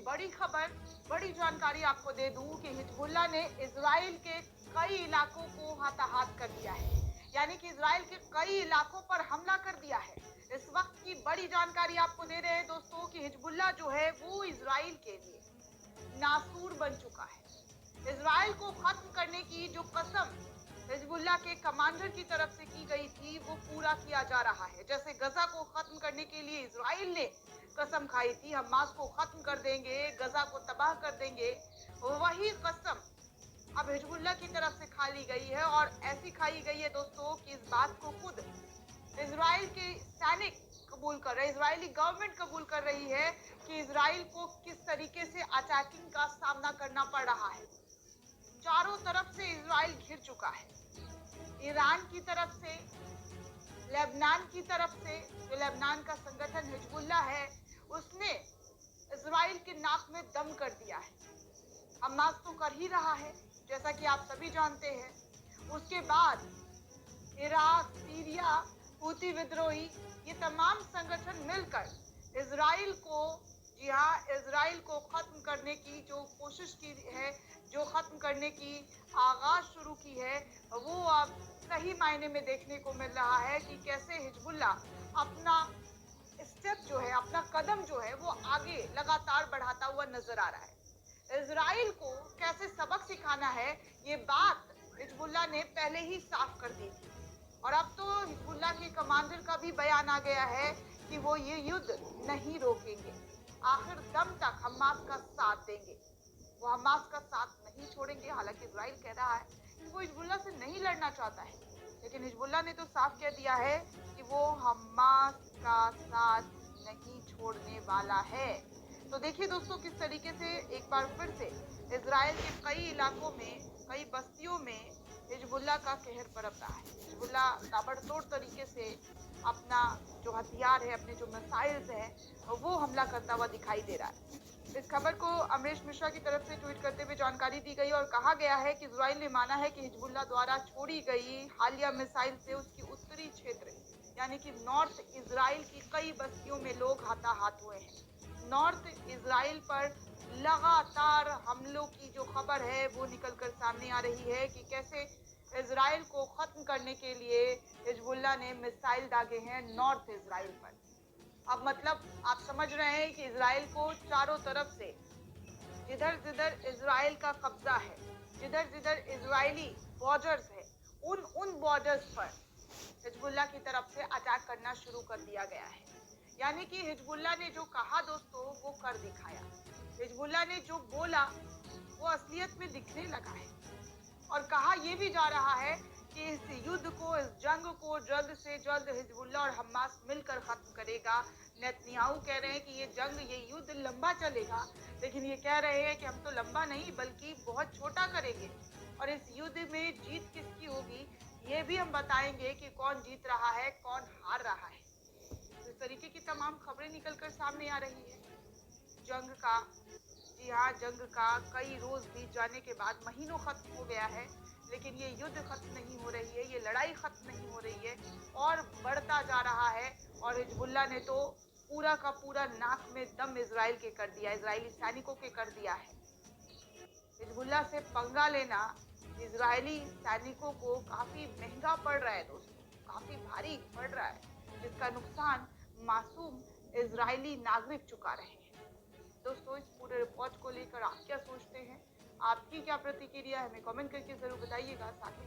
बड़ी खबर, बड़ी जानकारी आपको दे दूं कि हिजबुल्लाह ने इजराइल के कई इलाकों को हाथाहाथ कर दिया है। यानी कि इजराइल के कई इलाकों पर हमला कर दिया है। इस वक्त की बड़ी जानकारी आपको दे रहे हैं दोस्तों कि हिजबुल्लाह जो है वो इजराइल के लिए नासूर बन चुका है। इजराइल को खत्म करने की जो कसम हिजबुल्लाह के कमांडर की तरफ से की गई थी वो पूरा किया जा रहा है। जैसे गजा को खत्म करने के लिए इजराइल ने कसम खाई थी, हमास को खत्म कर देंगे, गजा को तबाह कर देंगे, वही कसम अब हिजबुल्लाह की तरफ से खा ली गई है। और ऐसी खाई गई है दोस्तों कि इस बात को खुद इजराइल के सैनिक कबूल कर रहे, इजरायली गवर्नमेंट कबूल कर रही है कि इजराइल को किस तरीके से अटैकिंग का सामना करना पड़ रहा है। चारों तरफ से इजराइल घिर चुका है। ईरान की तरफ से, लेबनान की तरफ से, जो लेबनान का संगठन हिजबुल्लाह है उसने इजराइल के नाक में दम कर दिया है। हमास तो कर ही रहा है जैसा कि आप सभी जानते हैं। उसके बाद इराक, सीरिया, हूती विद्रोही, ये तमाम संगठन मिलकर इजराइल को, जी हाँ, इजराइल को खत्म करने की जो कोशिश की है, जो खत्म करने की आगाज शुरू की है, वो अब सही मायने में देखने को मिल रहा है कि कैसे हिजबुल्लाह अपना स्टेप जो है, अपना कदम जो है वो आगे लगातार बढ़ाता हुआ नजर आ रहा है। इजराइल को कैसे सबक सिखाना है ये बात हिजबुल्लाह ने पहले ही साफ कर दी थी। और अब तो हिजबुल्लाह के कमांडर का भी बयान आ गया है कि वो ये युद्ध नहीं रोकेंगे, आखिर दम तक हमास का साथ देंगे। वो हमास का साथ नहीं छोड़ेंगे। हालांकि इजराइल कह रहा है कि वो हिजबुल्लाह से नहीं लड़ना चाहता है, लेकिन हिजबुल्लाह ने तो साफ कह दिया है कि वो हमास का साथ नहीं छोड़ने वाला है। तो देखिए दोस्तों किस तरीके से एक बार फिर से इजराइल के कई इलाकों में, कई बस्तियों में हिजबुल्लाह का कहर बरप रहा है। हिजबुल्लाह ताबड़तोड़ तरीके से अपना जो हथियार है, अपने जो मिसाइल्स हैं, वो हमला करता हुआ दिखाई दे रहा है। इस खबर को अमरीश मिश्रा की तरफ से ट्वीट करते हुए जानकारी दी गई और कहा गया है कि इजराइल ने माना है कि हिजबुल्लाह द्वारा छोड़ी गई हालिया मिसाइल से उसकी उत्तरी क्षेत्र यानी कि नॉर्थ इजराइल की कई बस्तियों में लोग हाथाहाथ हुए हैं। नॉर्थ इजराइल पर लगातार हमलों की जो खबर है वो निकलकर सामने आ रही है कि कैसे इजराइल को खत्म करने के लिए हिजबुल्लाह ने मिसाइल दागे हैं नॉर्थ इजराइल पर। अब मतलब आप समझ रहे हैं कि इजराइल को चारों तरफ से, जिधर जिधर इजराइल का कब्जा है, जिधर जिधर इजरायली बॉर्डर्स है, उन उन बॉर्डर्स पर हिजबुल्लाह की तरफ से अटैक करना शुरू कर दिया गया है। यानी कि हिजबुल्लाह ने जो कहा दोस्तों वो कर दिखाया। हिजबुल्लाह ने जो बोला वो असलियत में दिखने लगा है। और कहा यह भी जा रहा है कि इस युद्ध को, इस जंग को जल्द से जल्द हिजबुल्लाह और हमास मिलकर खत्म करेगा। नेतन्याहू कह रहे हैं कि ये जंग, ये युद्ध लंबा चलेगा, लेकिन ये कह रहे हैं कि हम तो लंबा नहीं बल्कि बहुत छोटा करेंगे। और इस युद्ध में जीत किसकी होगी ये भी हम बताएंगे कि कौन जीत रहा है, कौन हार रहा है। इस तरीके की तमाम खबरें निकलकर सामने आ रही है जंग का। जी हाँ, जंग का कई रोज बीत जाने के बाद, महीनों खत्म हो गया है, लेकिन ये युद्ध खत्म नहीं हो रही है, ये लड़ाई खत्म नहीं हो रही है और बढ़ता जा रहा है। और हिजबुल्लाह ने तो पूरा का पूरा नाक में दम इजराइल के कर दिया, इजरायली सैनिकों के कर दिया है। हिजबुल्लाह से पंगा लेना इजरायली सैनिकों को काफी महंगा पड़ रहा है दोस्तों, काफी भारी पड़ रहा है, जिसका नुकसान मासूम इजरायली नागरिक चुका रहे हैं। दोस्तों इस पूरे रिपोर्ट को लेकर आप क्या सोचते हैं? आपकी क्या प्रतिक्रिया है? हमें कमेंट करके जरूर बताइएगा। साथ ही